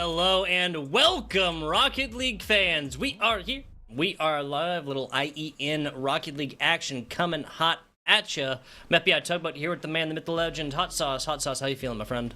Hello and welcome, Rocket League fans. We are here. We are live. Little IEN Rocket League action coming hot at ya. I'm FBI Tugboat here with the man, the myth, the legend, Hot Sauce. Hot Sauce, how you feeling, my friend?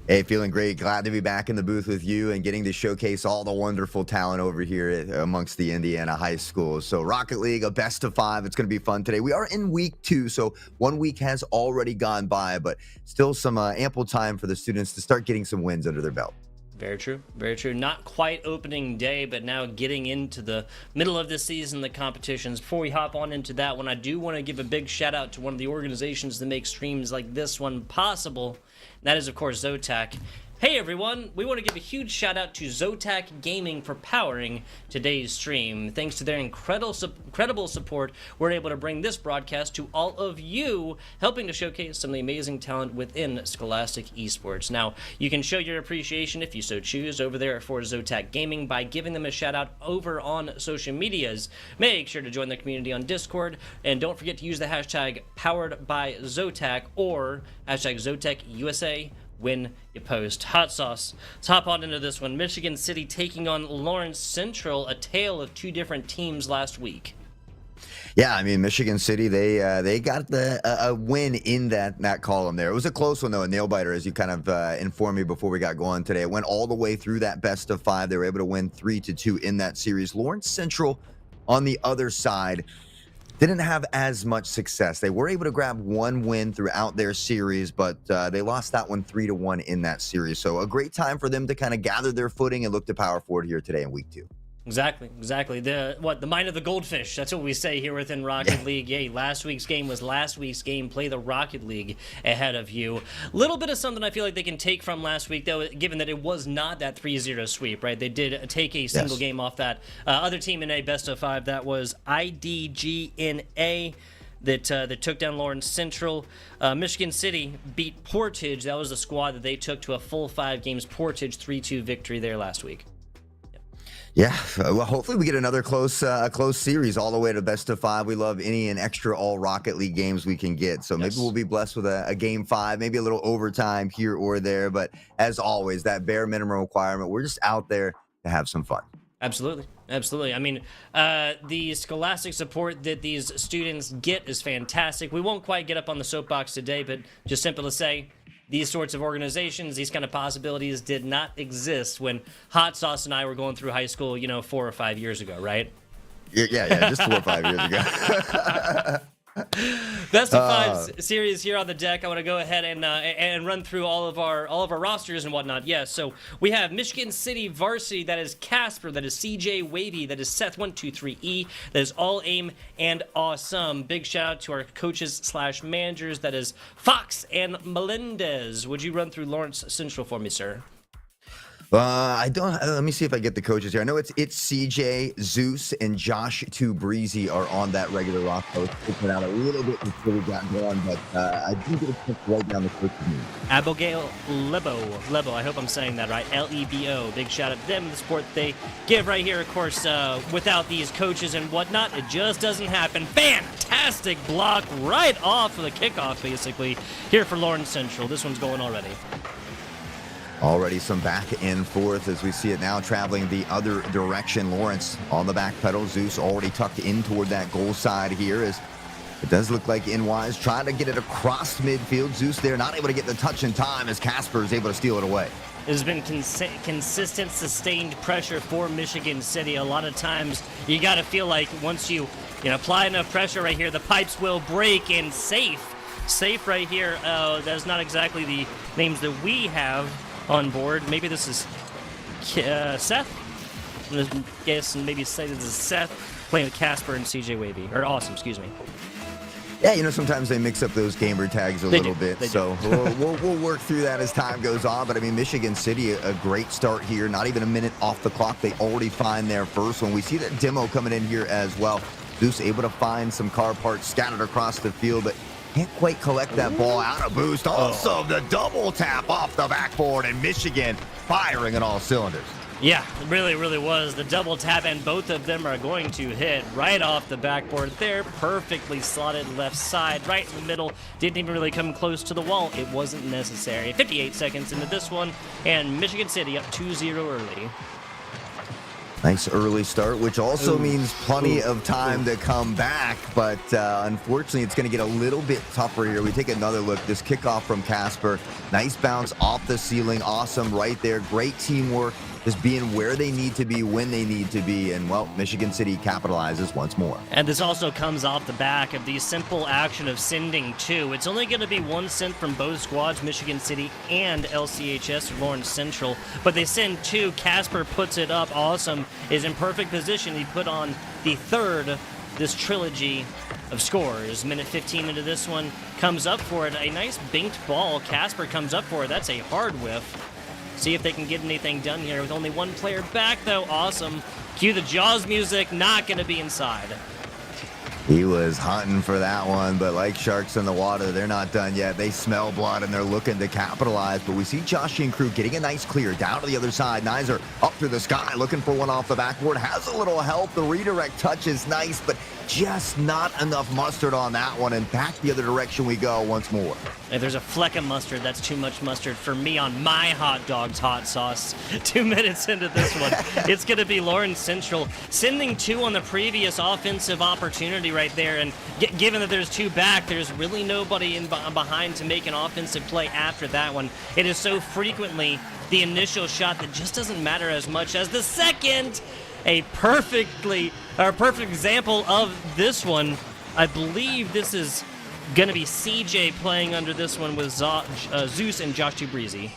Hey, feeling great. Glad to be back in the booth with you and getting to showcase all the wonderful talent over here amongst the Indiana high schools. So Rocket League, a best of 5. It's going to be fun today. We are in week 2, so 1 week has already gone by, but still some ample time for the students to start getting some wins under their belt. Very true. Very true. Not quite opening day, but now getting into the middle of the season, the competitions. Before we hop on into that one, I do want to give a big shout out to one of the organizations that make streams like this one possible. And that is, of course, Zotac. Hey everyone, we want to give a huge shout out to Zotac Gaming for powering today's stream. Thanks to their incredible support, we're able to bring this broadcast to all of you, helping to showcase some of the amazing talent within Scholastic Esports. Now, you can show your appreciation if you so choose over there for Zotac Gaming by giving them a shout out over on social medias. Make sure to join the community on Discord, and don't forget to use the hashtag #PoweredByZotac or hashtag ZotacUSA when you post. Hot Sauce. Let's hop on into this one. Michigan City taking on Lawrence Central, a tale of two different teams last week. Yeah, I mean, Michigan City, they got a win in that column there. It was a close one, though, a nail-biter, as you kind of informed me before we got going today. It went all the way through that best of 5. They were able to win 3-2 in that series. Lawrence Central, on the other side, didn't have as much success. They were able to grab one win throughout their series, but they lost that one 3-1 in that series. So a great time for them to kind of gather their footing and look to power forward here today in week 2. Exactly. The mind of the goldfish. That's what we say here within Rocket League. Yay, last week's game was last week's game. Play the Rocket League ahead of you. Little bit of something I feel like they can take from last week, though, given that it was not that 3-0 sweep, right? They did take a single game off that other team in a best of 5. That was IDGNA. That took down Lawrence Central. Michigan City beat Portage. That was the squad that they took to a full 5 games. Portage 3-2 victory there last week. Yeah, well, hopefully we get another close series all the way to best of 5. We love any and extra all Rocket League games we can get. So maybe we'll be blessed with a game 5, maybe a little overtime here or there. But as always, that bare minimum requirement, we're just out there to have some fun. Absolutely. I mean, the scholastic support that these students get is fantastic. We won't quite get up on the soapbox today, but just simple to say, these sorts of organizations, these kind of possibilities did not exist when Hot Sauce and I were going through high school, 4 or 5 years ago, right? Yeah, just 4 or 5 years ago. Best of 5 series here on the deck. I want to go ahead and run through all of our rosters and whatnot. Yes, so we have Michigan City Varsity. That is Casper. That is CJ Wavy. That is Seth123E. That is All Aim and Awesome. Big shout out to our coaches/managers. That is Fox and Melendez. Would you run through Lawrence Central for me, sir? I don't. Let me see if I get the coaches here. I know it's CJ, Zeus, and Josh 2 Breezy are on that regular roster. I was picking out a little bit before we got going, but I do get a chance to write down the coaches' names. Abigail Lebo. I hope I'm saying that right. Lebo. Big shout out to them, the support they give right here. Of course, without these coaches and whatnot, it just doesn't happen. Fantastic block right off of the kickoff, basically, here for Lawrence Central. This one's going already. Already some back and forth as we see it now traveling the other direction. Lawrence on the back pedal. Zeus already tucked in toward that goal side here as it does look like NY's trying to get it across midfield. Zeus there not able to get the touch in time as Casper is able to steal it away. There's been consistent, sustained pressure for Michigan City. A lot of times you got to feel like once you apply enough pressure right here, the pipes will break. And safe right here. That's not exactly the names that we have on board. Maybe this is Seth. I'm gonna guess and maybe say this is Seth playing with Casper and CJ Wavy, or Awesome, excuse me. Yeah, sometimes they mix up those gamer tags a little bit, so we'll work through that as time goes on. But I mean, Michigan City, a great start here. Not even a minute off the clock, they already find their first one. We see that demo coming in here as well. Zeus able to find some car parts scattered across the field, but can't quite collect that ball out of boost. Also, the double tap off the backboard, and Michigan firing on all cylinders. Yeah, it really, really was. The double tap, and both of them are going to hit right off the backboard there. Perfectly slotted left side, right in the middle. Didn't even really come close to the wall. It wasn't necessary. 58 seconds into this one, and Michigan City up 2-0 early. Nice early start, which also means plenty of time to come back, but unfortunately it's going to get a little bit tougher here. We take another look. This kickoff from Casper. Nice bounce off the ceiling. Awesome right there. Great teamwork. Just being where they need to be when they need to be. And, well, Michigan City capitalizes once more. And this also comes off the back of the simple action of sending two. It's only going to be one send from both squads, Michigan City and LCHS, Lawrence Central. But they send two. Casper puts it up. Awesome. Is in perfect position. He put on the third this trilogy of scores. Minute 15 into this one. Comes up for it. A nice binked ball. Casper comes up for it. That's a hard whiff. See if they can get anything done here with only one player back, though. Awesome. Cue the Jaws music. Not going to be inside. He was hunting for that one, but like sharks in the water, they're not done yet. They smell blood, and they're looking to capitalize. But we see Josh and crew getting a nice clear down to the other side. Nizer up through the sky, looking for one off the backboard. Has a little help. The redirect touch is nice, but just not enough mustard on that one. And back the other direction we go once more. If there's a fleck of mustard, that's too much mustard for me on my hot dog's hot sauce. 2 minutes into this one, it's going to be Lawrence Central sending two on the previous offensive opportunity right there. And given that there's two back, there's really nobody in behind to make an offensive play after that one. It is so frequently the initial shot that just doesn't matter as much as the second. A perfect example of this one. I believe this is going to be CJ playing under this one with Zeus and Josh Breezy.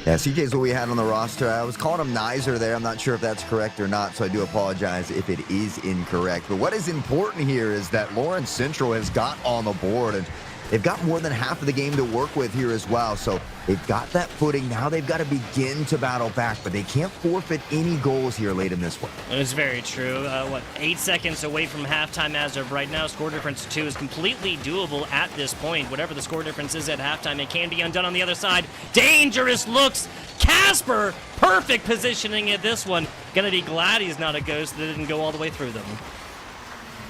Yeah, CJ's what we had on the roster. I was calling him Nizer there. I'm not sure if that's correct or not, so I do apologize if it is incorrect. But what is important here is that Lawrence Central has got on the board, and they've got more than half of the game to work with here as well. So they've got that footing. Now they've got to begin to battle back, but they can't forfeit any goals here late in this one. It's very true. 8 seconds away from halftime as of right now. Score difference 2 is completely doable at this point. Whatever the score difference is at halftime, it can be undone on the other side. Dangerous looks. Casper, perfect positioning at this one. Gonna be glad he's not a ghost that didn't go all the way through them.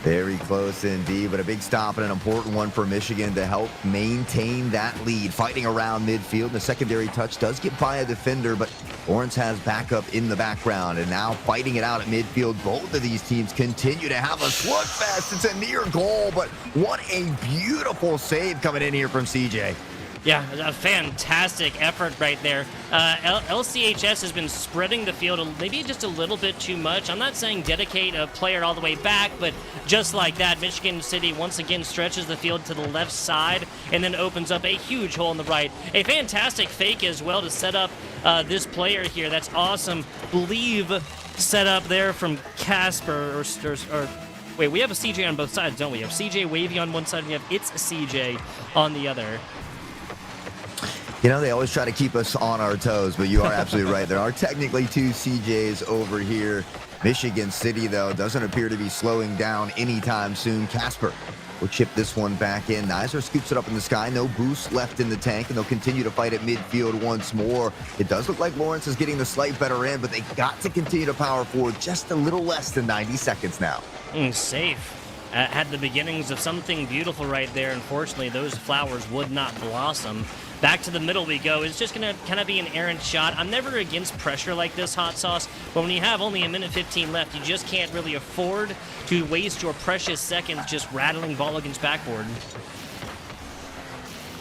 Very close indeed, but a big stop and an important one for Michigan to help maintain that lead. Fighting around midfield. The secondary touch does get by a defender, but Lawrence has backup in the background, and now fighting it out at midfield. Both of these teams continue to have a slugfest. It's a near goal, but what a beautiful save coming in here from CJ. Yeah, a fantastic effort right there. LCHS has been spreading the field maybe just a little bit too much. I'm not saying dedicate a player all the way back, but just like that, Michigan City once again stretches the field to the left side and then opens up a huge hole on the right. A fantastic fake as well to set up this player here. That's awesome. Believe set up there from Casper or wait, we have a CJ on both sides, don't we? We have CJ Wavy on one side and we have It's CJ on the other. You know, they always try to keep us on our toes, but you are absolutely right. There are technically two CJs over here. Michigan City, though, doesn't appear to be slowing down anytime soon. Casper will chip this one back in. Nizer scoops it up in the sky. No boost left in the tank, and they'll continue to fight at midfield once more. It does look like Lawrence is getting the slight better end, but they got to continue to power forward just a little less than 90 seconds now. Safe. Had the beginnings of something beautiful right there. Unfortunately, those flowers would not blossom. Back to the middle we go. It's just going to kind of be an errant shot. I'm never against pressure like this, Hot Sauce, but when you have only a minute 15 left, you just can't really afford to waste your precious seconds just rattling ball against backboard.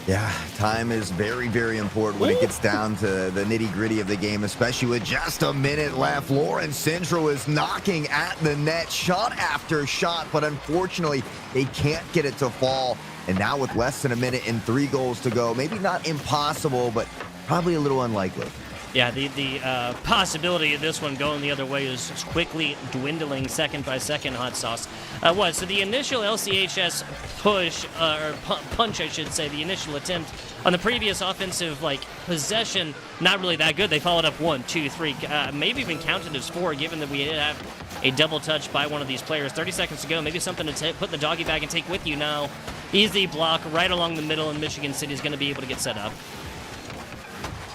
Yeah, time is very, very important when it gets down to the nitty-gritty of the game, especially with just a minute left. Lawrence Central is knocking at the net shot after shot, but unfortunately, they can't get it to fall. And now with less than a minute and 3 goals to go, maybe not impossible, but probably a little unlikely. Yeah, the possibility of this one going the other way is quickly dwindling second by second, Hot Sauce. So the initial LCHS push, or punch, I should say, the initial attempt on the previous offensive, possession, not really that good. They followed up 1, 2, 3, maybe even counted as 4, given that we did have a double touch by one of these players. 30 seconds to go, maybe something to put in the doggy bag and take with you now. Easy block right along the middle, and Michigan City is going to be able to get set up.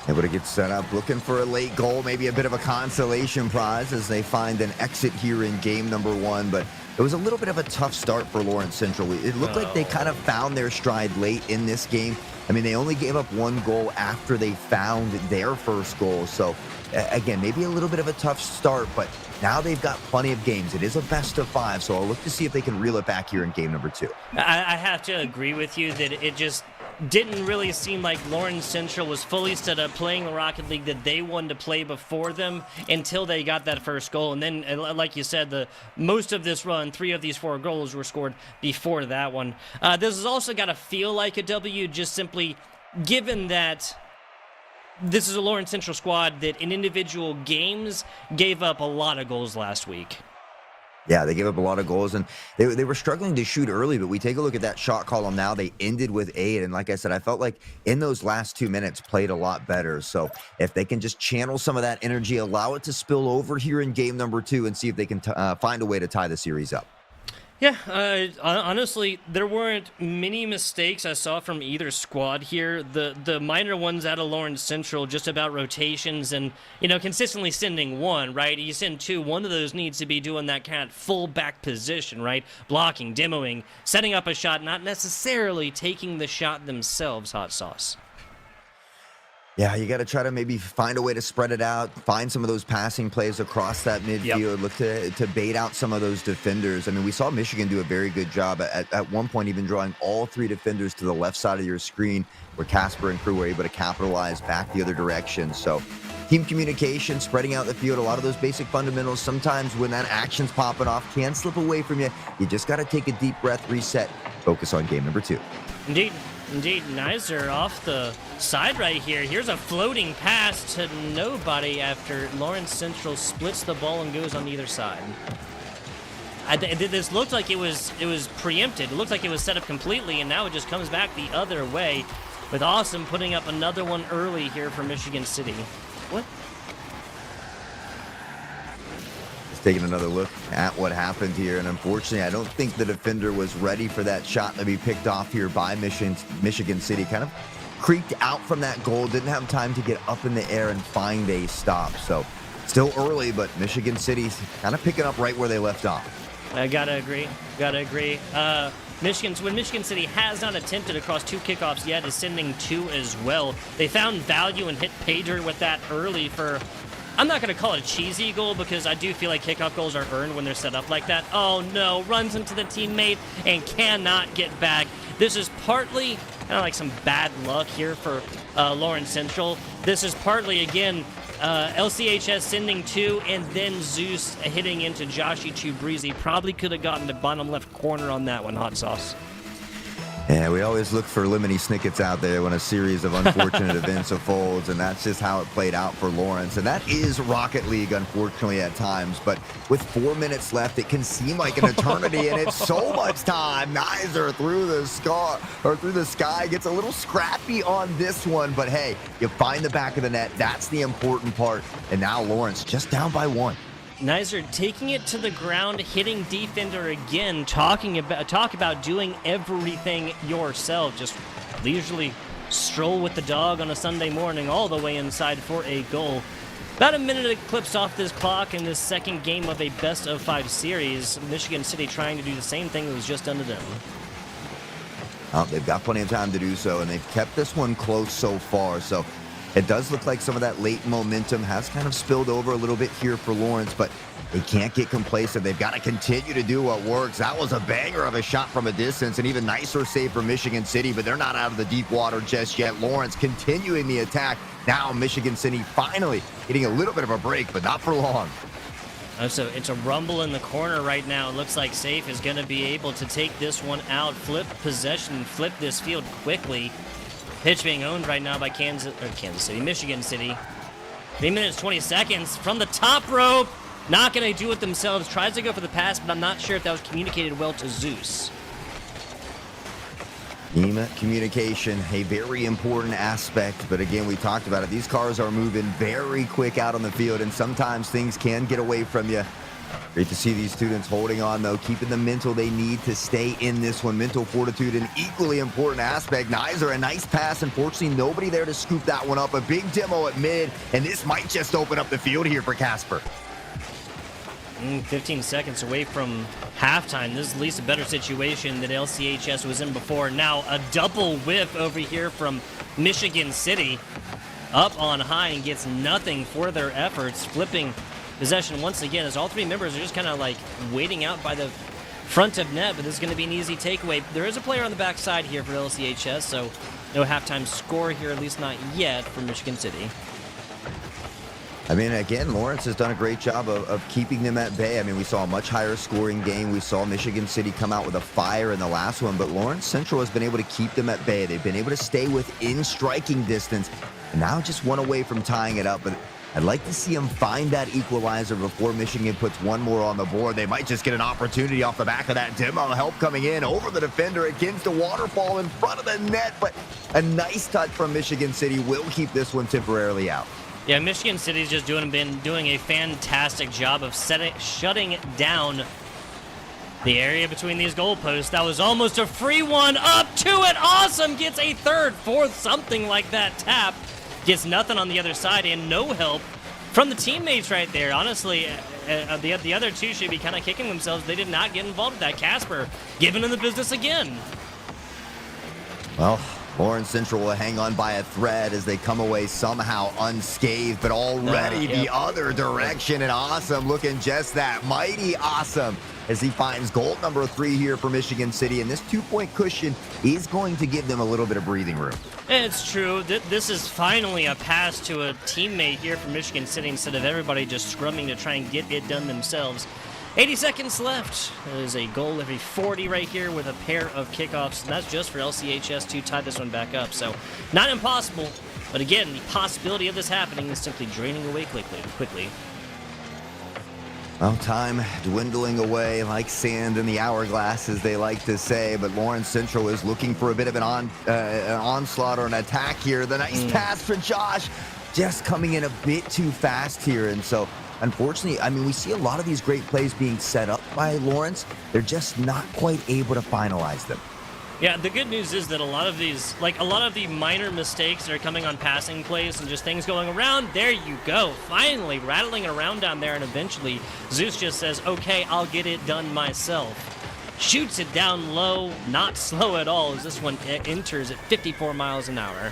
Able to get set up, looking for a late goal, maybe a bit of a consolation prize as they find an exit here in game number 1. But it was a little bit of a tough start for Lawrence Central. It looked like they kind of found their stride late in this game. I mean, they only gave up 1 goal after they found their first goal. So, again, maybe a little bit of a tough start, but now they've got plenty of games. It is a best of 5, so I'll look to see if they can reel it back here in game number 2. I have to agree with you that it just didn't really seem like Lawrence Central was fully set up playing the Rocket League that they wanted to play before them until they got that first goal. And then, like you said, most of this run, 3 of these 4 goals were scored before that one. This has also got to feel like a W, just simply given that this is a Lawrence Central squad that in individual games gave up a lot of goals last week. Yeah, they gave up a lot of goals, and they were struggling to shoot early, but we take a look at that shot column now. They ended with 8, and like I said, I felt like in those last 2 minutes played a lot better. So if they can just channel some of that energy, allow it to spill over here in game number 2, and see if they can find a way to tie the series up. Yeah, honestly, there weren't many mistakes I saw from either squad here. The minor ones out of Lawrence Central, just about rotations and, consistently sending 1, right? You send 2, one of those needs to be doing that kind of full back position, right? Blocking, demoing, setting up a shot, not necessarily taking the shot themselves, Hot Sauce. Yeah, you got to try to maybe find a way to spread it out, find some of those passing plays across that midfield, look to bait out some of those defenders. I mean, we saw Michigan do a very good job at one point, even drawing all 3 defenders to the left side of your screen, where Casper and crew were able to capitalize back the other direction. So team communication, spreading out the field, a lot of those basic fundamentals, sometimes when that action's popping off, can slip away from you. You just got to take a deep breath, reset, focus on game number 2. Indeed, Nizer off the side right here. Here's a floating pass to nobody after Lawrence Central splits the ball and goes on either side. This looked like it was preempted. It looked like it was set up completely, and now it just comes back the other way, with Awesome putting up another one early here for Michigan City. What? Taking another look at what happened here, and unfortunately I don't think the defender was ready for that shot to be picked off here by Michigan City. Kind of creaked out from that goal, didn't have time to get up in the air and find a stop. So still early, but Michigan City's kind of picking up right where they left off. I gotta agree. When Michigan City has not attempted across 2 kickoffs yet, is sending 2 as well. They found value and hit pay dirt with that early for, I'm not going to call it a cheesy goal, because I do feel like kickoff goals are earned when they're set up like that. Oh no, runs into the teammate and cannot get back. This is partly kind of like some bad luck here for Lawrence Central. This is partly, again, LCHS sending 2 and then Zeus hitting into Joshy Breezy. Probably could have gotten the bottom left corner on that one, Hot Sauce. Yeah, we always look for lemony snickets out there when a series of unfortunate events unfolds, and that's just how it played out for Lawrence. And that is Rocket League, unfortunately, at times. But with 4 minutes left, it can seem like an eternity, and it's so much time. Nizer through the sky gets a little scrappy on this one, but hey, you find the back of the net. That's the important part. And now Lawrence just down by 1. Nizer taking it to the ground, hitting defender again, talk about doing everything yourself. Just leisurely stroll with the dog on a Sunday morning all the way inside for a goal. About a minute eclipsed off this clock in this second game of a best-of-5 series. Michigan City trying to do the same thing that was just done to them. They've got plenty of time to do so, and they've kept this one close so far. So it does look like some of that late momentum has kind of spilled over a little bit here for Lawrence, but they can't get complacent. They've got to continue to do what works. That was a banger of a shot from a distance, and even nicer save for Michigan City, but they're not out of the deep water just yet. Lawrence continuing the attack. Now Michigan City finally getting a little bit of a break, but not for long. So it's a rumble in the corner right now. It looks like Safe is going to be able to take this one out, flip possession, flip this field quickly. Pitch being owned right now by Michigan City. 3 minutes, 20 seconds from the top rope. Not going to do it themselves. Tries to go for the pass, but I'm not sure if that was communicated well to Zeus. Team communication, a very important aspect, but again, we talked about it. These cars are moving very quick out on the field, and sometimes things can get away from you. Great to see these students holding on, though, keeping the mental they need to stay in this one. Mental fortitude, an equally important aspect. Nizer, a nice pass. Unfortunately, nobody there to scoop that one up. A big demo at mid, and this might just open up the field here for Casper. 15 seconds away from halftime. This is at least a better situation that LCHS was in before. Now a double whiff over here from Michigan City. Up on high and gets nothing for their efforts. Flipping possession once again as all three members are just kind of like waiting out by the front of net, but this is going to be an easy takeaway. There is a player on the backside here for LCHS, so no halftime score here, at least not yet, for Michigan City. I mean, again, Lawrence has done a great job of keeping them at bay. I mean, we saw a much higher scoring game. We saw Michigan City come out with a fire in the last one, but Lawrence Central has been able to keep them at bay. They've been able to stay within striking distance, and now just one away from tying it up. But I'd like to see them find that equalizer before Michigan puts one more on the board. They might just get an opportunity off the back of that demo. Help coming in over the defender against the waterfall in front of the net, but a nice touch from Michigan City will keep this one temporarily out. Yeah, Michigan City's just been doing a fantastic job of shutting down the area between these goalposts. That was almost a free one. Up to it. Awesome. Gets a third, fourth, something like that tap. Gets nothing on the other side and no help from the teammates right there. Honestly, the other two should be kind of kicking themselves. They did not get involved with that. Casper giving them the business again. Well, Lawrence Central will hang on by a thread as they come away somehow unscathed, but already the other direction, and Awesome looking just that mighty awesome as he finds goal number 3 here for Michigan City, and this 2-point cushion is going to give them a little bit of breathing room. It's true. This is finally a pass to a teammate here for Michigan City instead of everybody just scrumming to try and get it done themselves. 80 seconds left. That is a goal every 40 right here with a pair of kickoffs. And that's just for LCHS to tie this one back up. So not impossible, but again, the possibility of this happening is simply draining away quickly. Well, time dwindling away like sand in the hourglass, as they like to say, but Lawrence Central is looking for a bit of an onslaught or an attack here. The nice pass for Josh, just coming in a bit too fast here, and so unfortunately, I mean, we see a lot of these great plays being set up by Lawrence. They're just not quite able to finalize them. Yeah, the good news is that a lot of the minor mistakes that are coming on passing plays and just things going around, there you go. Finally, rattling it around down there, and eventually Zeus just says, okay, I'll get it done myself. Shoots it down low, not slow at all, as this one enters at 54 miles an hour.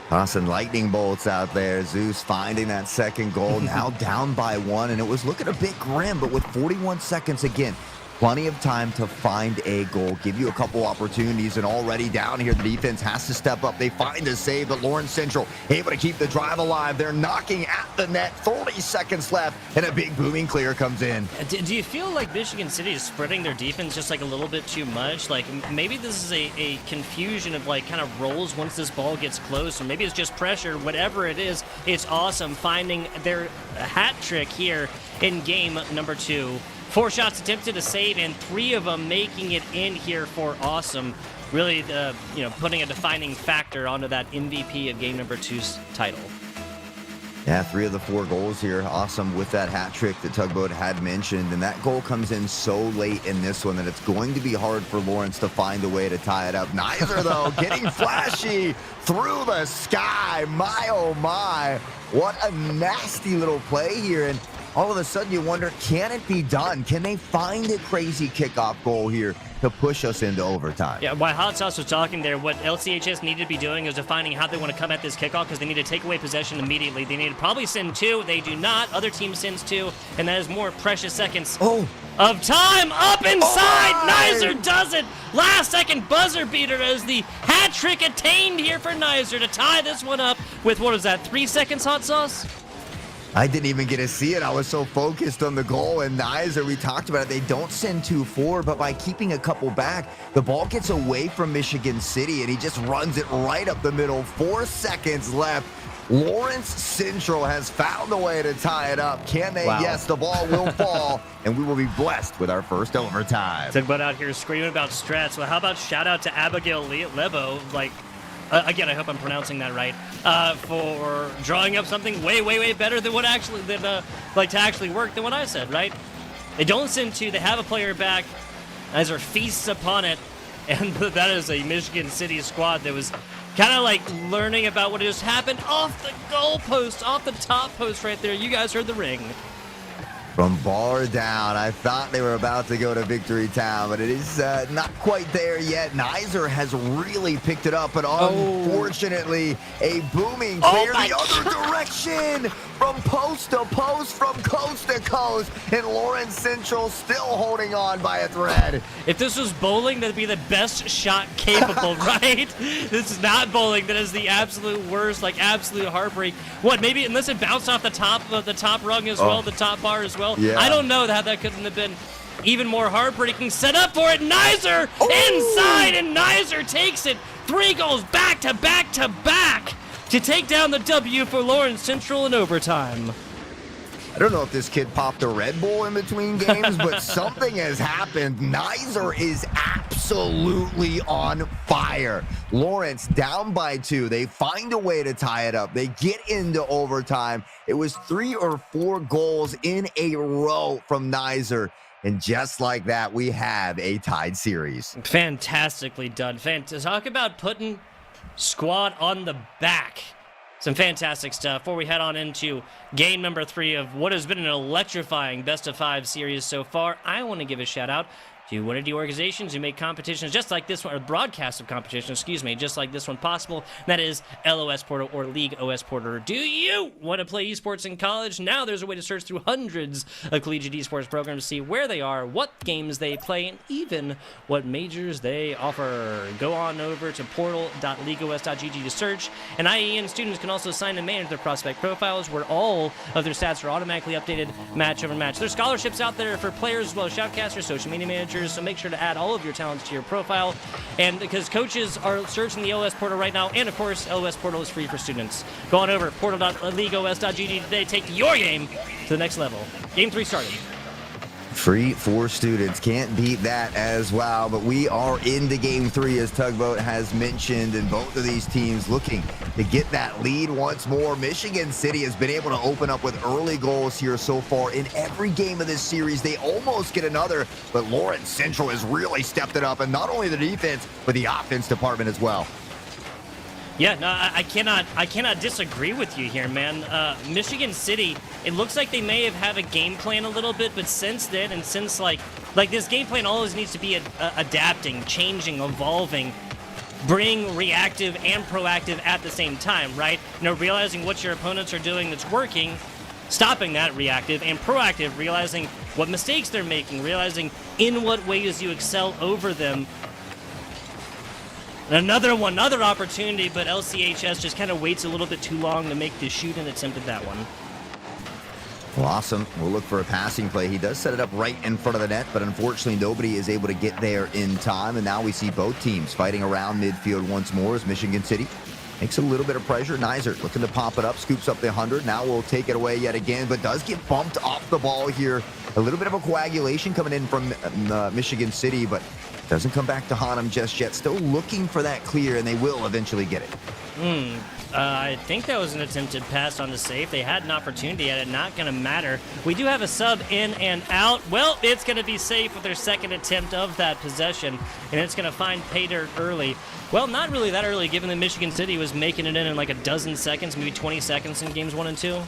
Awesome lightning bolts out there. Zeus finding that second goal, now down by 1, and it was looking a bit grim, but with 41 seconds again, plenty of time to find a goal, give you a couple opportunities, and already down here, the defense has to step up. They find a save, but Lawrence Central able to keep the drive alive. They're knocking at the net, 30 seconds left, and a big booming clear comes in. Do you feel like Michigan City is spreading their defense just like a little bit too much? Like maybe this is a confusion of like kind of rolls once this ball gets close, or maybe it's just pressure. Whatever it is, it's awesome finding their hat trick here in game number 2. 4 shots attempted, a save, and 3 of them making it in here for Awesome. Really, putting a defining factor onto that MVP of game number 2's title. Yeah, 3 of the 4 goals here. Awesome with that hat trick that Tugboat had mentioned. And that goal comes in so late in this one that it's going to be hard for Lawrence to find a way to tie it up. Neither, though, getting flashy through the sky. My, oh, my. What a nasty little play here. And all of a sudden you wonder, can it be done? Can they find a crazy kickoff goal here to push us into overtime? Yeah, while Hot Sauce was talking there, what LCHS needed to be doing is defining how they want to come at this kickoff, because they need to take away possession immediately. They need to probably send 2. They do not. Other team sends 2, and that is more precious seconds of time. Up inside! Nizer does it! Last second buzzer beater as the hat trick attained here for Nizer to tie this one up with, what was that, 3 seconds, Hot Sauce? I didn't even get to see it. I was so focused on the goal, and Nizer, we talked about it, they don't send 2 forward, but by keeping a couple back, the ball gets away from Michigan City, and he just runs it right up the middle. 4 seconds left. Lawrence Central has found a way to tie it up. Can they? Wow. Yes, the ball will fall, and we will be blessed with our first overtime. Talk about out here screaming about strats. Well, how about shout out to Abigail Lebo? Like, again, I hope I'm pronouncing that right, for drawing up something way better than what actually, to actually work than what I said, right? They don't send two, they have a player back, Nizer feasts upon it, and that is a Michigan City squad that was kind of like learning about what just happened off the goal post, off the top post right there. You guys heard the ring. From bar down, I thought they were about to go to Victory Town, but it is not quite there yet. Nizer has really picked it up, but unfortunately, a booming clear the other direction from post to post, from coast to coast, and Lawrence Central still holding on by a thread. If this was bowling, that'd be the best shot capable, right? This is not bowling. That is the absolute worst, like absolute heartbreak. What, maybe, unless it bounced off the top rung as well, the top bar as well. Yeah. I don't know how that couldn't have been even more heartbreaking. Set up for it, Nizer inside, and Nizer takes it. 3 goals back to back to back to take down the W for Lawrence Central in overtime. I don't know if this kid popped a Red Bull in between games, but something has happened. Nizer is absolutely on fire. Lawrence down by 2. They find a way to tie it up. They get into overtime. It was 3 or 4 goals in a row from Nizer. And just like that, we have a tied series. Fantastically done. Talk about putting squad on the back. Some fantastic stuff. Before we head on into game number 3 of what has been an electrifying best-of-5 series so far, I want to give a shout-out to one of the organizations who make competitions just like this one, or broadcasts of competitions, just like this one possible. And that is LOS Portal, or League OS Portal. Do you want to play esports in college? Now there's a way to search through hundreds of collegiate esports programs to see where they are, what games they play, and even what majors they offer. Go on over to portal.leagueos.gg to search, and IEN students can also sign and manage their prospect profiles, where all of their stats are automatically updated match over match. There's scholarships out there for players as well as shoutcasters, social media managers, so make sure to add all of your talents to your profile. And because coaches are searching the LOS Portal right now, and of course, LOS Portal is free for students. Go on over portal.leagueos.gg today. Take your game to the next level. Game 3 started. Free for students. Can't beat that as well. But we are into game 3, as Tugboat has mentioned, and both of these teams looking to get that lead once more. Michigan City has been able to open up with early goals here so far. In every game of this series, they almost get another, but Lawrence Central has really stepped it up, and not only the defense, but the offense department as well. Yeah, no, I cannot disagree with you here, man. Michigan City, it looks like they may have had a game plan a little bit, but since then, and since like this game plan always needs to be adapting, changing, evolving, being reactive and proactive at the same time, right? You know, realizing what your opponents are doing that's working, stopping that reactive, and proactive, realizing what mistakes they're making, realizing in what ways you excel over them. Another opportunity, but LCHS just kind of waits a little bit too long to make the shoot and attempt at that one. Well, awesome. We'll look for a passing play. He does set it up right in front of the net, but unfortunately nobody is able to get there in time. And now we see both teams fighting around midfield once more as Michigan City makes a little bit of pressure. Nizer looking to pop it up, scoops up the 100. Now we'll take it away yet again, but does get bumped off the ball here. A little bit of a coagulation coming in from Michigan City, but doesn't come back to haunt him just yet. Still looking for that clear, and they will eventually get it. I think that was an attempted pass on the save. They had an opportunity at it. Not going to matter. We do have a sub in and out. Well, it's going to be safe with their second attempt of that possession, and it's going to find pay dirt early. Well, not really that early, given that Michigan City was making it in like a dozen seconds, maybe 20 seconds in games 1 and 2.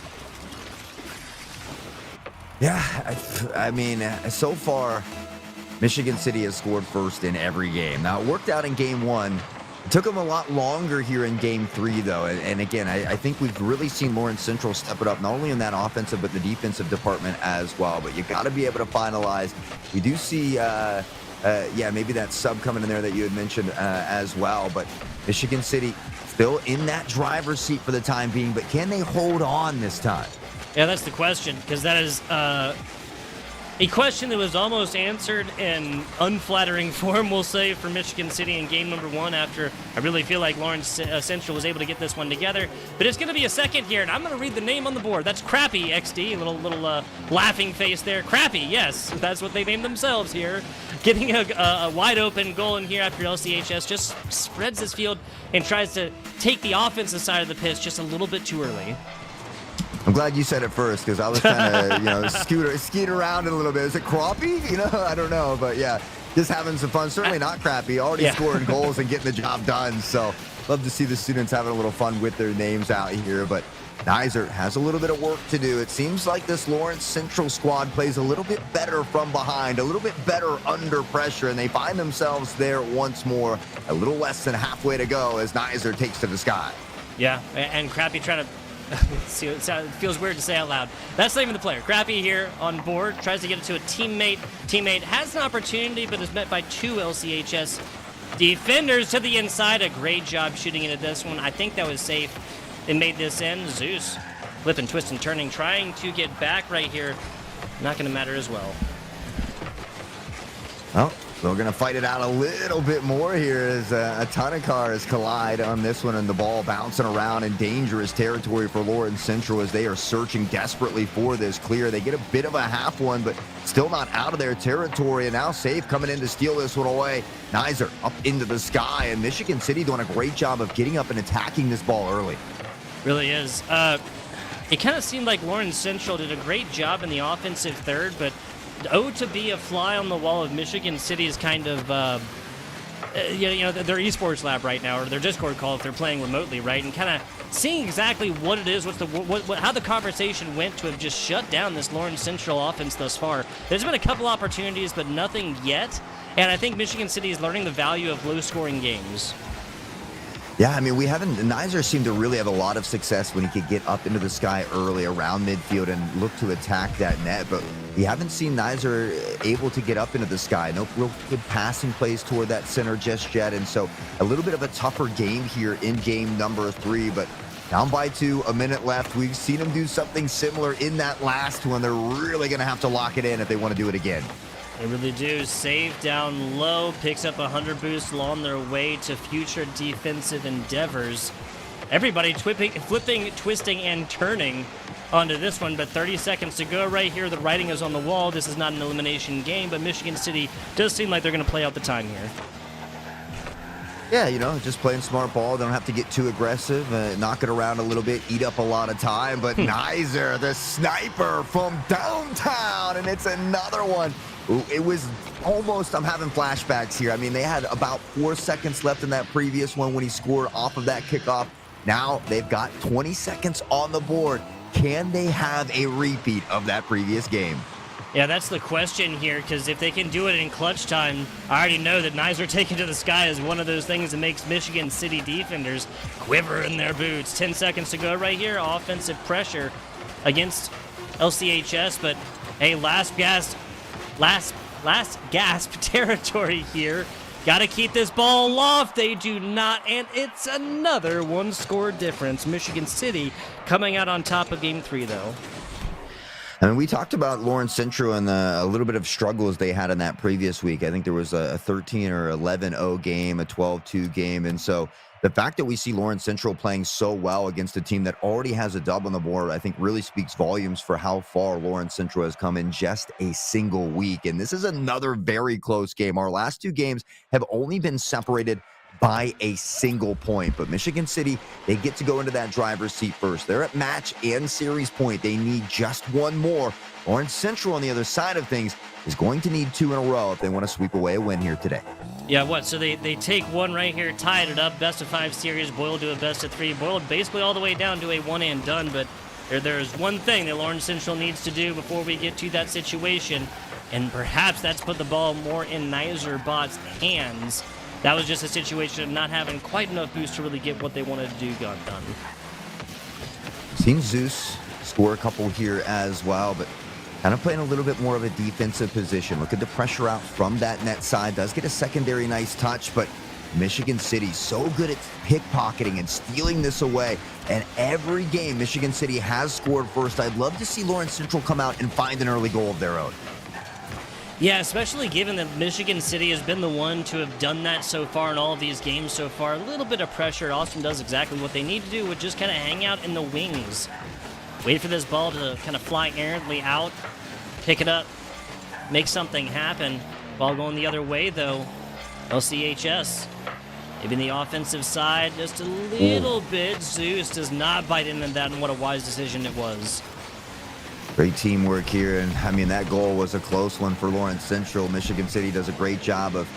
Yeah, I mean, so far, Michigan City has scored first in every game. Now, it worked out in game 1. It took them a lot longer here in game 3, though. And again, I think we've really seen Lawrence Central step it up, not only in that offensive, but the defensive department as well. But you got to be able to finalize. We do see, maybe that sub coming in there that you had mentioned as well. But Michigan City still in that driver's seat for the time being. But can they hold on this time? Yeah, that's the question, because that is A question that was almost answered in unflattering form, we'll say, for Michigan City in game number 1 after I really feel like Lawrence Central was able to get this one together. But it's going to be a second here, and I'm going to read the name on the board. That's Crappy XD, a little laughing face there. Crappy, yes, that's what they named themselves here. Getting a wide open goal in here after LCHS just spreads his field and tries to take the offensive side of the pitch just a little bit too early. I'm glad you said it first because I was kind of, skeet around it a little bit. Is it crappie? I don't know. But yeah, just having some fun. Certainly not crappy. Already scoring goals and getting the job done. So love to see the students having a little fun with their names out here. But Nizer has a little bit of work to do. It seems like this Lawrence Central squad plays a little bit better from behind, a little bit better under pressure, and they find themselves there once more, a little less than halfway to go as Nizer takes to the sky. Yeah, and Crappy trying to... See, it feels weird to say out loud. That's not even the player. Crappy here on board, tries to get it to a teammate. Teammate has an opportunity, but is met by 2 LCHS defenders to the inside. A great job shooting into this one. I think that was safe. They made this in. Zeus flipping, twisting, turning, trying to get back right here. Not going to matter as well. Well, we're going to fight it out a little bit more here as a ton of cars collide on this one, and the ball bouncing around in dangerous territory for Lawrence Central as they are searching desperately for this clear. They get a bit of a half one, but still not out of their territory, and now Safe coming in to steal this one away. Nizer up into the sky, and Michigan City doing a great job of getting up and attacking this ball early. Really is. It kind of seemed like Lawrence Central did a great job in the offensive third, but to be a fly on the wall of Michigan City's kind of, their esports lab right now, or their Discord call if they're playing remotely, right? And kind of seeing exactly what it is, how the conversation went to have just shut down this Lawrence Central offense thus far. There's been a couple opportunities, but nothing yet. And I think Michigan City is learning the value of low-scoring games. Yeah, I mean, Nizer seemed to really have a lot of success when he could get up into the sky early around midfield and look to attack that net, but we haven't seen Nizer able to get up into the sky. No real good passing plays toward that center just yet, and so a little bit of a tougher game here in game number 3, but down by 2, a minute left. We've seen them do something similar in that last one. They're really going to have to lock it in if they want to do it again. They really do. Save down low, picks up 100 boost along their way to future defensive endeavors. Everybody flipping, twisting, and turning onto this one, but 30 seconds to go right here. The writing is on the wall. This is not an elimination game, but Michigan City does seem like they're going to play out the time here. Yeah, just playing smart ball. They don't have to get too aggressive, knock it around a little bit, eat up a lot of time, but Nizer, the sniper from downtown, and it's another one. It was almost, I'm having flashbacks here. I mean, they had about 4 seconds left in that previous one when he scored off of that kickoff. Now they've got 20 seconds on the board. Can they have a repeat of that previous game? Yeah, that's the question here, because if they can do it in clutch time, I already know that Nizer taking to the sky is one of those things that makes Michigan City defenders quiver in their boots. 10 seconds to go right here. Offensive pressure against LCHS, but hey, last gasp territory here. Got to keep this ball aloft. They do not, and it's another 1-score difference. Michigan City coming out on top of game 3, though. I mean, we talked about Lawrence Central and a little bit of struggles they had in that previous week. I think there was a 13 or 11-0 game, a 12-2 game, and so the fact that we see Lawrence Central playing so well against a team that already has a dub on the board, I think really speaks volumes for how far Lawrence Central has come in just a single week. And this is another very close game. Our last 2 games have only been separated by a single point, but Michigan City, they get to go into that driver's seat first. They're at match and series point. They need just one more. Lawrence Central on the other side of things is going to need 2 in a row if they want to sweep away a win here today. Yeah, so they take one right here, tied it up, best of 5 series, boiled to a best of 3, boiled basically all the way down to a one and done, but there's one thing that Lawrence Central needs to do before we get to that situation, and perhaps that's put the ball more in Nizer Bot's hands. That was just a situation of not having quite enough boost to really get what they wanted to do got done. Seen Zeus score a couple here as well, but kind of playing a little bit more of a defensive position. Look at the pressure out from that net side. Does get a secondary nice touch, but Michigan City so good at pickpocketing and stealing this away. And every game Michigan City has scored first. I'd love to see Lawrence Central come out and find an early goal of their own. Yeah, especially given that Michigan City has been the one to have done that so far in all of these games so far. A little bit of pressure. Austin does exactly what they need to do, which just kind of hang out in the wings. Wait for this ball to kind of fly errantly out, pick it up, make something happen. Ball going the other way, though. LCHS. Maybe in the offensive side, just a little bit. Zeus does not bite into that, and what a wise decision it was. Great teamwork here, and I mean, that goal was a close one for Lawrence Central. Michigan City does a great job of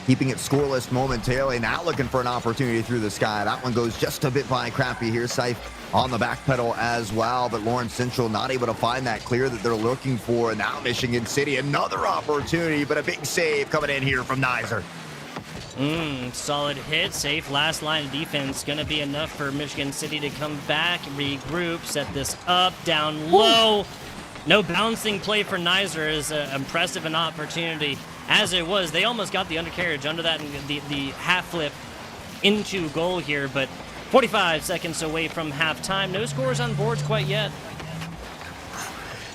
keeping it scoreless momentarily. Now looking for an opportunity through the sky. That one goes just a bit by Crappy here. Scythe on the back pedal as well, but Lawrence Central not able to find that clear that they're looking for. And now Michigan City, another opportunity, but a big save coming in here from Nizer. Solid hit, safe last line of defense. Gonna be enough for Michigan City to come back, regroup, set this up, down low. No bouncing play for Nizer is impressive an opportunity as it was. They almost got the undercarriage under that and the half flip into goal here, but 45 seconds away from halftime. No scores on boards quite yet.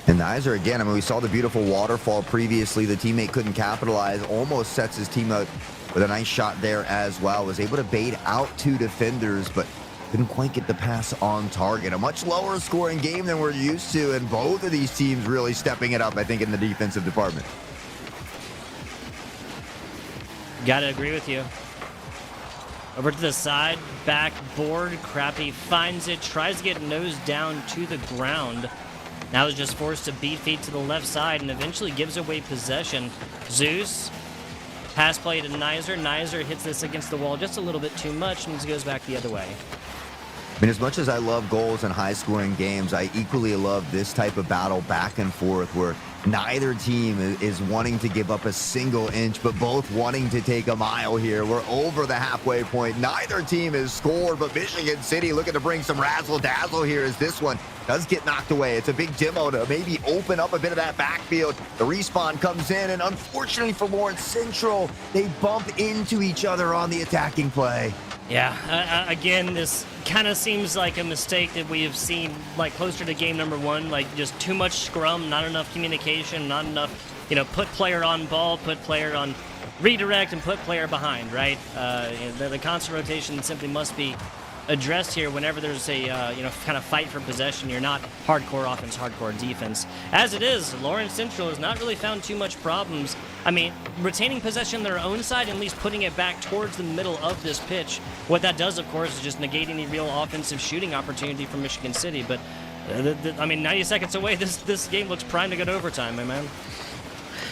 And Nizer, again, I mean, we saw the beautiful waterfall previously. The teammate couldn't capitalize, almost sets his team up with a nice shot there as well. Was able to bait out 2 defenders, but couldn't quite get the pass on target. A much lower scoring game than we're used to, and both of these teams really stepping it up, I think, in the defensive department. Gotta agree with you. Over to the side, backboard. Crappy finds it, tries to get nose down to the ground. Now is just forced to beat feet to the left side and eventually gives away possession. Zeus, pass play to Nizer. Nizer hits this against the wall just a little bit too much and goes back the other way. I mean, as much as I love goals and high-scoring games, I equally love this type of battle back and forth where neither team is wanting to give up a single inch, but both wanting to take a mile here. We're over the halfway point. Neither team has scored, but Michigan City looking to bring some razzle-dazzle here as this one does get knocked away. It's a big demo to maybe open up a bit of that backfield. The respawn comes in, and unfortunately for Lawrence Central, they bump into each other on the attacking play. Yeah, again, this kind of seems like a mistake that we have seen, like, closer to game number 1, like, just too much scrum, not enough communication, not enough, put player on ball, put player on redirect, and put player behind, right? The constant rotation simply must be addressed here whenever there's a, kind of fight for possession. You're not hardcore offense, hardcore defense. As it is, Lawrence Central has not really found too much problems. I mean, retaining possession on their own side and at least putting it back towards the middle of this pitch. What that does, of course, is just negating the real offensive shooting opportunity for Michigan City. But, 90 seconds away, this game looks primed to go to overtime, my man.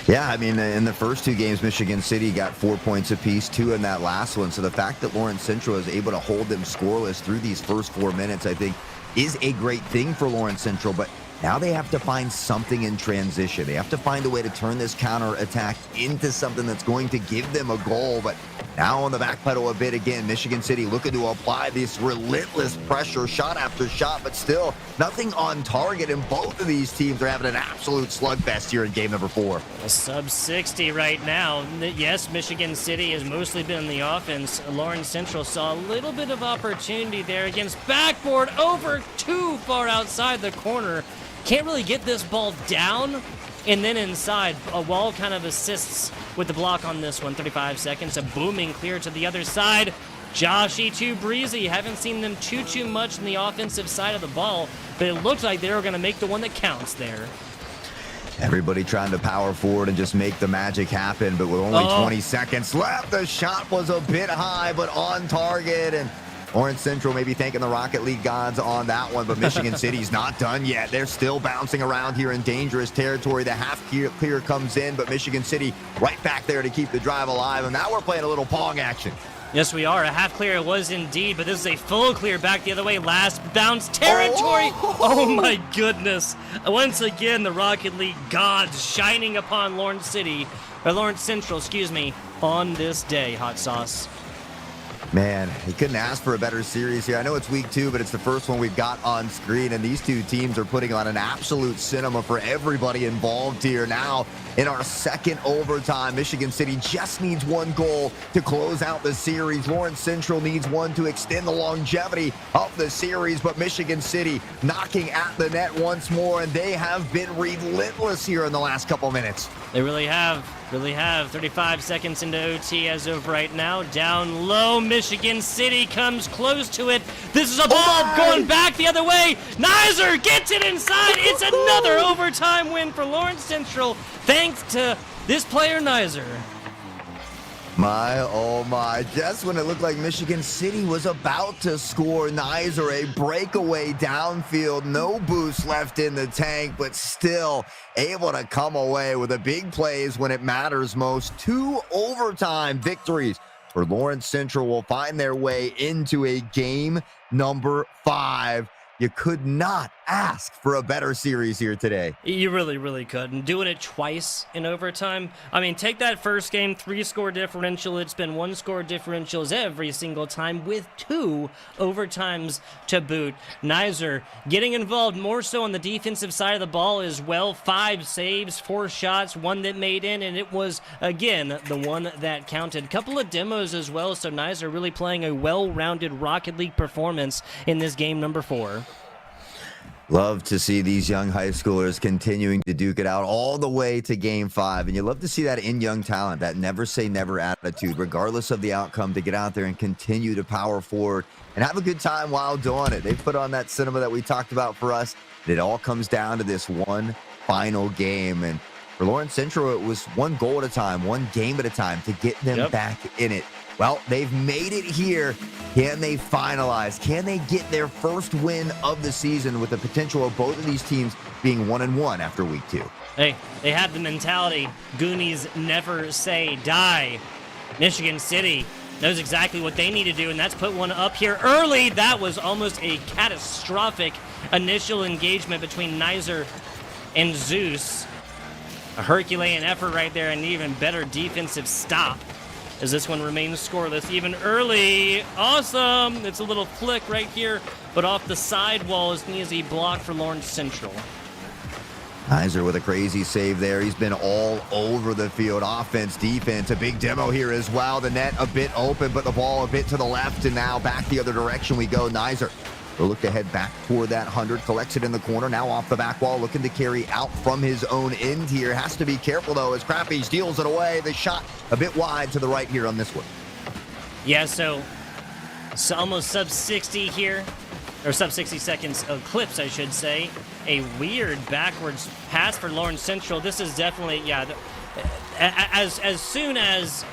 Yeah, I mean, in the first 2 games, Michigan City got 4 points apiece, 2 in that last one. So the fact that Lawrence Central is able to hold them scoreless through these first 4 minutes, I think, is a great thing for Lawrence Central. But now they have to find something in transition. They have to find a way to turn this counter attack into something that's going to give them a goal. But now on the back pedal a bit again, Michigan City looking to apply this relentless pressure, shot after shot, but still nothing on target. And both of these teams are having an absolute slugfest here in game number 4. A sub 60 right now. Yes, Michigan City has mostly been in the offense. Lawrence Central saw a little bit of opportunity there against backboard over too far outside the corner. Can't really get this ball down, and then inside. A wall kind of assists with the block on this one. 35 seconds, a booming clear to the other side. Joshy too breezy. Haven't seen them too much in the offensive side of the ball, but it looks like they were going to make the one that counts there. Everybody trying to power forward and just make the magic happen, but with only 20 seconds left, the shot was a bit high, but on target, and Lawrence Central maybe thanking the Rocket League gods on that one, but Michigan City's not done yet. They're still bouncing around here in dangerous territory. The half clear comes in, but Michigan City right back there to keep the drive alive, and now we're playing a little pong action. Yes, we are. A half clear it was indeed, but this is a full clear back the other way. Last bounce territory. Oh my goodness. Once again, the Rocket League gods shining upon Lawrence Central, on this day, Hot Sauce. Man, he couldn't ask for a better series here. I know it's week 2, but it's the first one we've got on screen, and these two teams are putting on an absolute cinema for everybody involved here. Now, in our second overtime, Michigan City just needs one goal to close out the series. Lawrence Central needs one to extend the longevity of the series, but Michigan City knocking at the net once more, and they have been relentless here in the last couple minutes. They really have. 35 seconds into OT as of right now. Down low, Michigan City comes close to it. This is a ball going back the other way. Nizer gets it inside. It's another overtime win for Lawrence Central, thanks to this player, Nizer. My, oh my, just when it looked like Michigan City was about to score, Nizer, a breakaway downfield, no boost left in the tank, but still able to come away with the big plays when it matters most. 2 overtime victories for Lawrence Central will find their way into a game number 5. You could not ask for a better series here today. You really, really could. And doing it twice in overtime. I mean, take that first game, 3-score differential. It's been 1-score differentials every single time with 2 overtimes to boot. Nizer getting involved more so on the defensive side of the ball as well. 5 saves, 4 shots, 1 that made in, and it was, again, the one that counted. Couple of demos as well, so Nizer really playing a well-rounded Rocket League performance in this game number 4. Love to see these young high schoolers continuing to duke it out all the way to game 5. And you love to see that in young talent, that never say never attitude, regardless of the outcome, to get out there and continue to power forward and have a good time while doing it. They've put on that cinema that we talked about for us. It all comes down to this one final game. And for Lawrence Central, it was 1 goal at a time, 1 game at a time to get them back in it. Well, they've made it here. Can they finalize? Can they get their first win of the season with the potential of both of these teams being 1-1 after week 2? Hey, they have the mentality. Goonies never say die. Michigan City knows exactly what they need to do, and that's put one up here early. That was almost a catastrophic initial engagement between Nizer and Zeus. A Herculean effort right there, and an even better defensive stop as this one remains scoreless even early. Awesome! It's a little flick right here, but off the sidewall is an easy block for Lawrence Central. Nizer with a crazy save there. He's been all over the field. Offense, defense, a big demo here as well. The net a bit open, but the ball a bit to the left, and now back the other direction we go. Nizer will look to head back toward that 100, collects it in the corner, now off the back wall, looking to carry out from his own end here. Has to be careful, though, as Crappy steals it away. The shot a bit wide to the right here on this one. Yeah, so almost sub-60 here, or sub-60 seconds of clips, I should say. A weird backwards pass for Lawrence Central. This is definitely, yeah, as soon as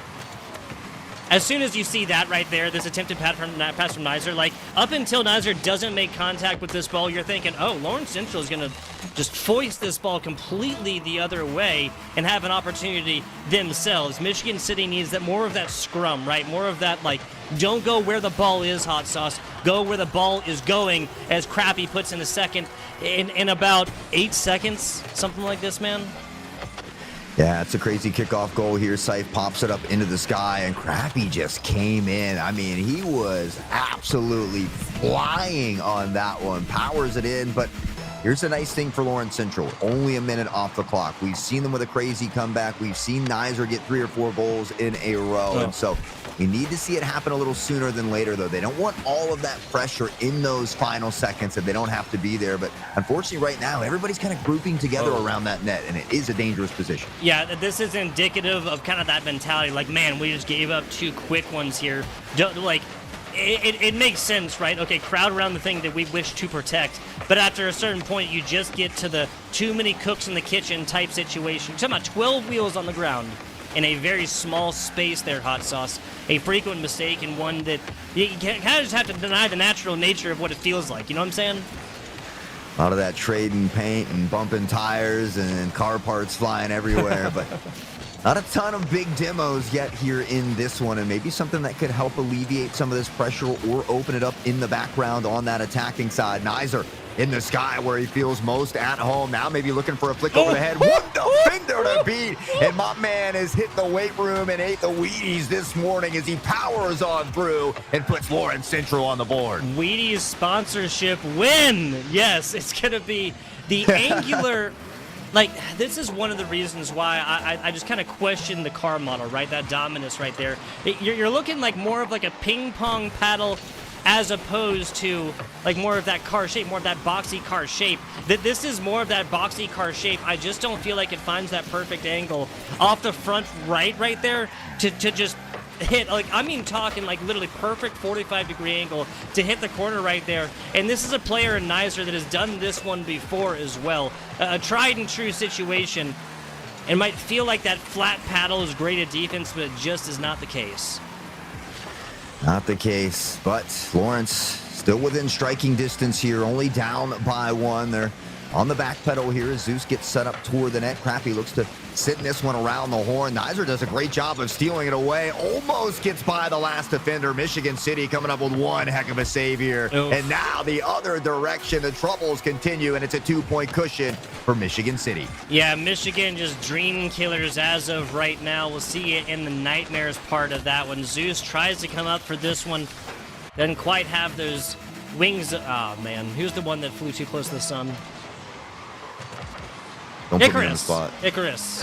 you see that right there, this attempted pass from Nizer, like, up until Nizer doesn't make contact with this ball, you're thinking, oh, Lawrence Central is going to just foist this ball completely the other way and have an opportunity themselves. Michigan City needs that more of that scrum, right? More of that, like, don't go where the ball is, Hot Sauce. Go where the ball is going, as Crappy puts in the second in about 8 seconds, something like this, man. Yeah, it's a crazy kickoff goal here. Scythe pops it up into the sky, and Crappy just came in. I mean, he was absolutely flying on that one. Powers it in, but here's the nice thing for Lawrence Central. Only a minute off the clock. We've seen them with a crazy comeback. We've seen Nizer get 3 or 4 goals in a row, and so we need to see it happen a little sooner than later, though. They don't want all of that pressure in those final seconds, and they don't have to be there. But unfortunately, right now, everybody's kind of grouping together around that net, and it is a dangerous position. Yeah, this is indicative of kind of that mentality. Like, man, we just gave up 2 quick ones here. Like, it makes sense, right? Okay, crowd around the thing that we wish to protect. But after a certain point, you just get to the too many cooks in the kitchen type situation. You're talking about 12 wheels on the ground in a very small space there, Hot Sauce. A frequent mistake, and one that you kind of just have to deny the natural nature of what it feels like. You know what I'm saying? A lot of that trading paint and bumping tires and car parts flying everywhere. But Not a ton of big demos yet here in this one, and maybe something that could help alleviate some of this pressure or open it up in the background on that attacking side. Nizer in the sky where he feels most at home. Now maybe looking for a flick over the head. What the finger to beat! And my man has hit the weight room and ate the Wheaties this morning as he powers on through and puts Lawrence Central on the board. Wheaties sponsorship win! Yes, it's going to be the angular... Like, this is one of the reasons why I just kind of question the car model, right? That Dominus right there. You're looking like more of like a ping pong paddle as opposed to like more of that car shape, more of that boxy car shape. This is more of that boxy car shape. I just don't feel like it finds that perfect angle off the front right there to just hit, like, I mean talking like literally perfect 45-degree angle to hit the corner right there. And this is a player in Nizer that has done this one before as well. A tried and true situation. It might feel like that flat paddle is great at defense, but it just is not the case. Not the case, but Lawrence still within striking distance here, only down by one. They're on the back pedal here as Zeus gets set up toward the net. Crappy looks to sit this one around the horn. Nizer does a great job of stealing it away. Almost gets by the last defender. Michigan City coming up with one heck of a save here. Oof. And now the other direction. The troubles continue, and it's a 2-point cushion for Michigan City. Yeah, Michigan just dream killers as of right now. We'll see it in the nightmares part of that one. Zeus tries to come up for this one. Doesn't quite have those wings. Oh, man. Who's the one that flew too close to the sun? Don't put me on the spot. Icarus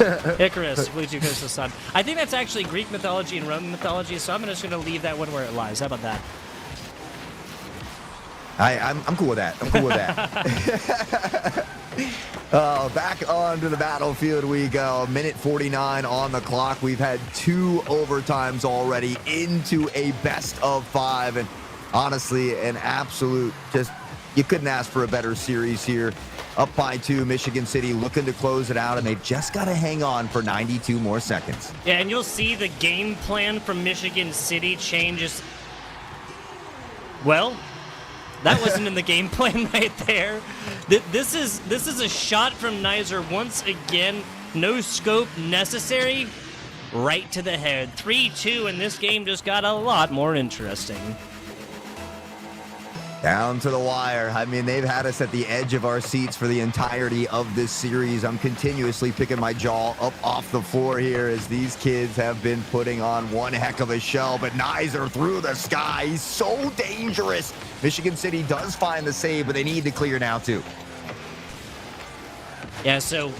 flew too close to the sun. I think that's actually Greek mythology and Roman mythology, so I'm just going to leave that one where it lies. How about that? I'm cool with that. I'm cool with that. Back onto the battlefield we go. Minute 49 on the clock. We've had 2 overtimes already into a best of 5. And honestly, an absolute just, you couldn't ask for a better series here. Up by 2, Michigan City looking to close it out, and they've just got to hang on for 92 more seconds. Yeah, and you'll see the game plan from Michigan City changes. Well, that wasn't in the game plan right there. This is a shot from Nizer once again. No scope necessary. Right to the head. 3-2, and this game just got a lot more interesting. Down to the wire. I mean, they've had us at the edge of our seats for the entirety of this series. I'm continuously picking my jaw up off the floor here as these kids have been putting on one heck of a show. But Nizer through the sky. He's so dangerous. Michigan City does find the save, but they need to clear now, too. Yeah, so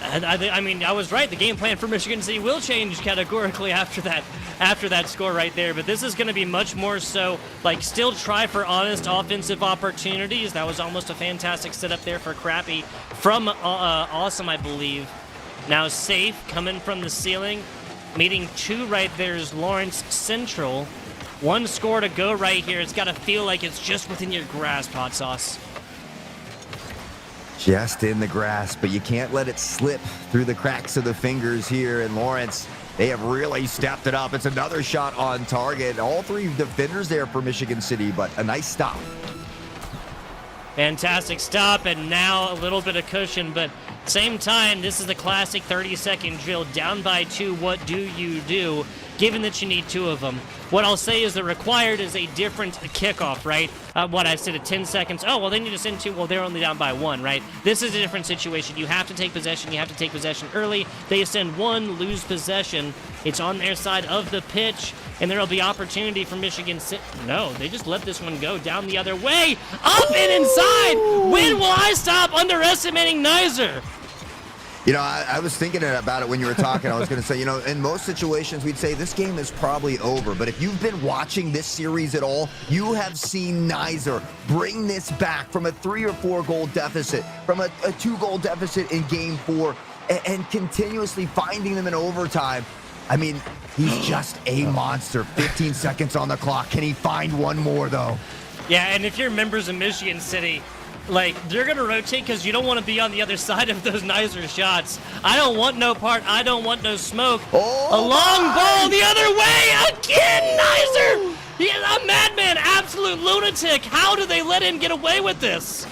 I mean, I was right. The game plan for Michigan City will change categorically after that score right there. But this is going to be much more so, like, still try for honest offensive opportunities. That was almost a fantastic setup there for Crappy from Awesome, I believe. Now Safe coming from the ceiling. Meeting 2 right there is Lawrence Central. 1 score to go right here. It's got to feel like it's just within your grasp, Hot Sauce. Just in the grasp, but you can't let it slip through the cracks of the fingers here. And Lawrence, they have really stepped it up. It's another shot on target. All 3 defenders there for Michigan City, but a nice stop. Fantastic stop, and now a little bit of cushion, but same time, this is the classic 30-second drill. Down by 2, what do you do, given that you need 2 of them? What I'll say is that required is a different kickoff, right? What I said at 10 seconds. Oh, well, they need to send 2. Well, they're only down by 1, right? This is a different situation. You have to take possession. You have to take possession early. They send 1, lose possession. It's on their side of the pitch, and there will be opportunity for Michigan City. No, they just let this one go down the other way. Up and inside. When will I stop underestimating Nizer? You know, I was thinking about it when you were talking. I was going to say, you know, in most situations, we'd say this game is probably over. But if you've been watching this series at all, you have seen Nizer bring this back from a 3 or 4 goal deficit, from a 2-goal deficit in game 4, and continuously finding them in overtime. I mean, he's just a monster. 15 seconds on the clock. Can he find one more, though? Yeah, and if you're members of Michigan City, like, they're going to rotate because you don't want to be on the other side of those Nizer shots. I don't want no part. I don't want no smoke. Oh, a long ball the other way again, Nizer! He is a madman, absolute lunatic. How do they let him get away with this?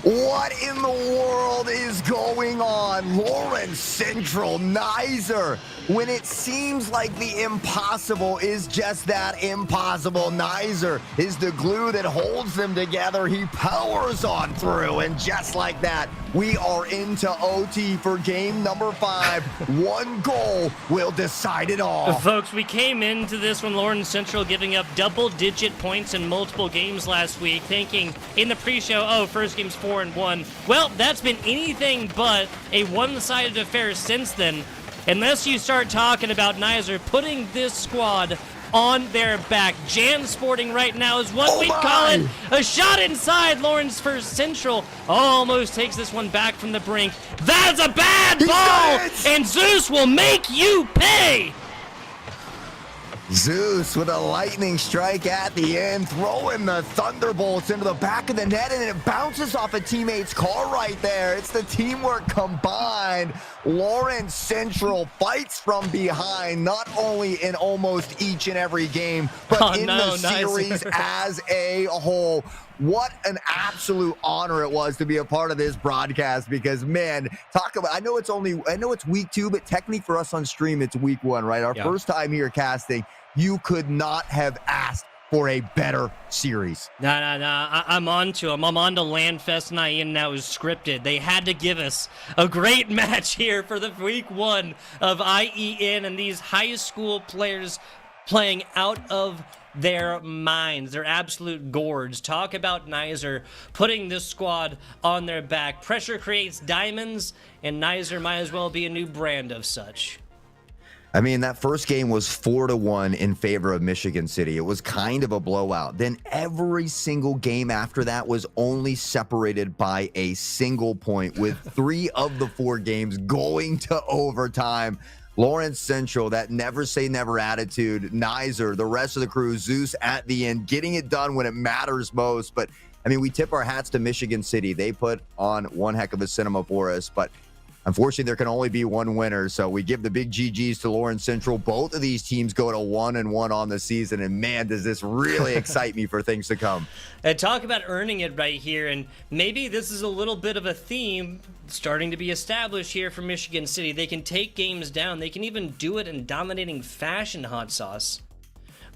What in the world is is going on? Lawrence Central, Nizer. When it seems like the impossible is just that, impossible, Nizer is the glue that holds them together. He powers on through, and just like that, we are into OT for game number 5. One goal will decide it all. Folks, we came into this when Lawrence Central giving up double-digit points in multiple games last week, thinking in the pre-show, oh, first game's 4-1. Well, that's been anything but a one-sided affair since then, unless you start talking about Nizer putting this squad on their back. Jan Sporting right now is what we call it. A shot inside. Lawrence for Central almost takes this one back from the brink. That's a bad ball, and Zeus will make you pay. Zeus with a lightning strike at the end, throwing the Thunderbolts into the back of the net, and it bounces off a teammate's car right there. It's the teamwork combined. Lawrence Central fights from behind, not only in almost each and every game, but in the series as a whole. What an absolute honor it was to be a part of this broadcast, because, man, talk about, I know it's week 2, but technically for us on stream, it's week 1, right? Our first time here casting. You could not have asked for a better series. No. I'm on to them. I'm on to Landfest and IEN now is scripted. They had to give us a great match here for the week 1 of IEN, and these high school players playing out of their minds. They're absolute gourds. Talk about Nizer putting this squad on their back. Pressure creates diamonds, and Nizer might as well be a new brand of such. I mean, that first game was 4-1 in favor of Michigan City. It was kind of a blowout. Then every single game after that was only separated by a single point, with 3 of the 4 games going to overtime. Lawrence Central, that never say never attitude, Nizer, the rest of the crew, Zeus at the end, getting it done when it matters most. But, I mean, we tip our hats to Michigan City. They put on one heck of a cinema for us, but unfortunately, there can only be one winner, so we give the big GGs to Lawrence Central. Both of these teams go to 1-1 on the season, and man, does this really excite me for things to come. And talk about earning it right here, and maybe this is a little bit of a theme starting to be established here for Michigan City. They can take games down. They can even do it in dominating fashion, Hot Sauce.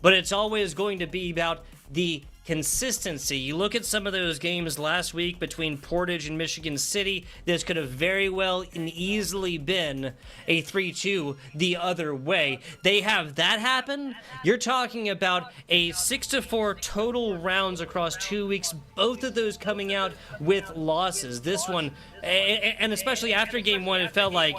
But it's always going to be about the consistency. You look at some of those games last week between Portage and Michigan City, this could have very well and easily been a 3-2 the other way. They have that happen. You're talking about a 6-4 total rounds across 2 weeks, both of those coming out with losses. This one, and especially after game 1, it felt like,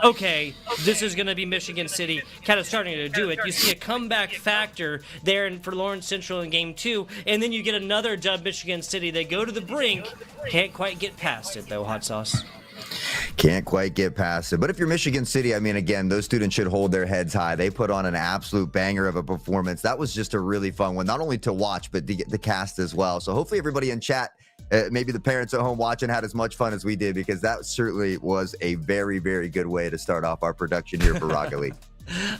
okay, this is going to be Michigan City kind of starting to do it. You see a comeback factor there for Lawrence Central in game 2, and then you get another dub, Michigan City. They go to the brink. Can't quite get past it, though, Hot Sauce. Can't quite get past it. But if you're Michigan City, I mean, again, those students should hold their heads high. They put on an absolute banger of a performance. That was just a really fun one, not only to watch, but to get the cast as well. So hopefully everybody in chat, maybe the parents at home watching, had as much fun as we did, because that certainly was a very, very good way to start off our production here for Rocket League.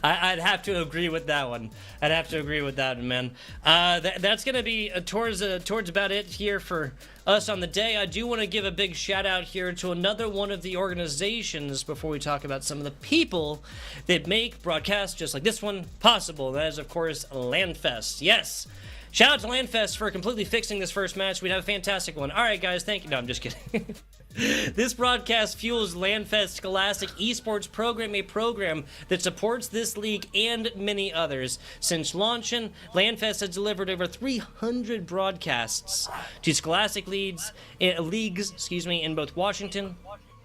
I'd have to agree with that one. I'd have to agree with that, man. That's going to be towards about it here for us on the day. I do want to give a big shout out here to another one of the organizations before we talk about some of the people that make broadcasts just like this one possible. That is, of course, Landfest. Yes. Shout out to Landfest for completely fixing this first match. We'd have a fantastic one. All right, guys, thank you. No, I'm just kidding. This broadcast fuels Landfest Scholastic Esports Program, a program that supports this league and many others. Since launching, Landfest has delivered over 300 broadcasts to Scholastic leagues in both Washington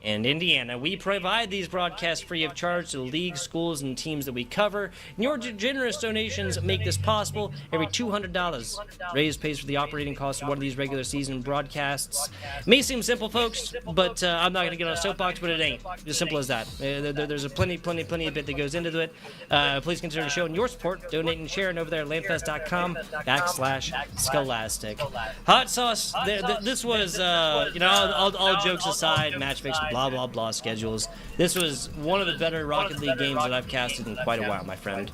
and Indiana. We provide these broadcasts free of charge to the league, schools, and teams that we cover. And your generous donations make this possible. Every $200 raised pays for the operating costs of one of these regular season broadcasts. It may seem simple, folks, but I'm not going to get on a soapbox, but it ain't. As simple as that. There's a plenty of bit that goes into it. Please consider showing your support, donating and sharing over there at landfest.com/scholastic. Hot Sauce, this was, all jokes aside, match fixing blah, blah, blah schedules. This was one of the better Rocket League games that I've casted in quite a while, my friend.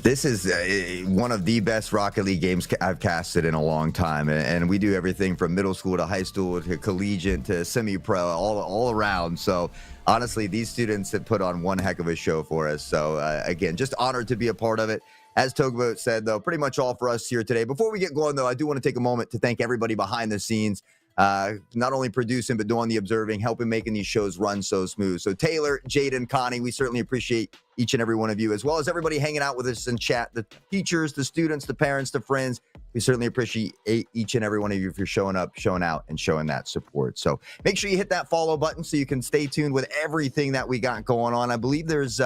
This is one of the best Rocket League games I've casted in a long time, and we do everything from middle school to high school to collegiate to semi-pro, all around. So honestly, these students have put on one heck of a show for us. So again, just honored to be a part of it. As Tugboat said, though, pretty much all for us here today. Before we get going, though, I do want to take a moment to thank everybody behind the scenes, not only producing, but doing the observing, helping making these shows run so smooth. So Taylor, Jaden, Connie, we certainly appreciate each and every one of you, as well as everybody hanging out with us in chat, the teachers, the students, the parents, the friends. We certainly appreciate each and every one of you for showing up, showing out, and showing that support. So make sure you hit that follow button so you can stay tuned with everything that we got going on. I believe there's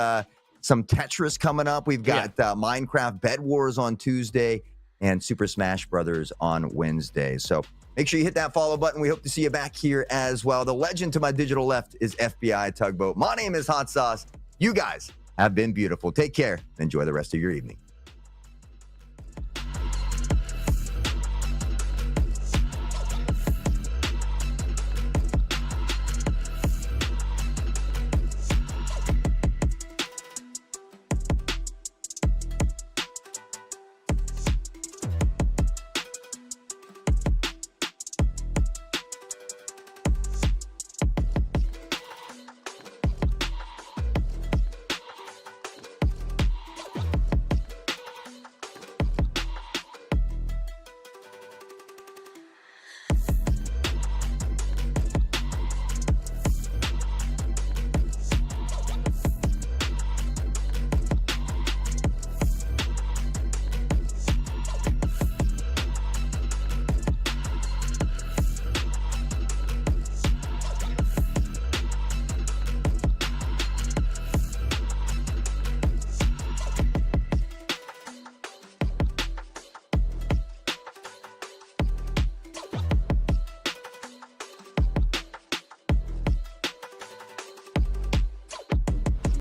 some Tetris coming up. We've got Minecraft Bed Wars on Tuesday and Super Smash Brothers on Wednesday. So make sure you hit that follow button. We hope to see you back here as well. The legend to my digital left is FBI Tugboat. My name is Hot Sauce. You guys have been beautiful. Take care and enjoy the rest of your evening.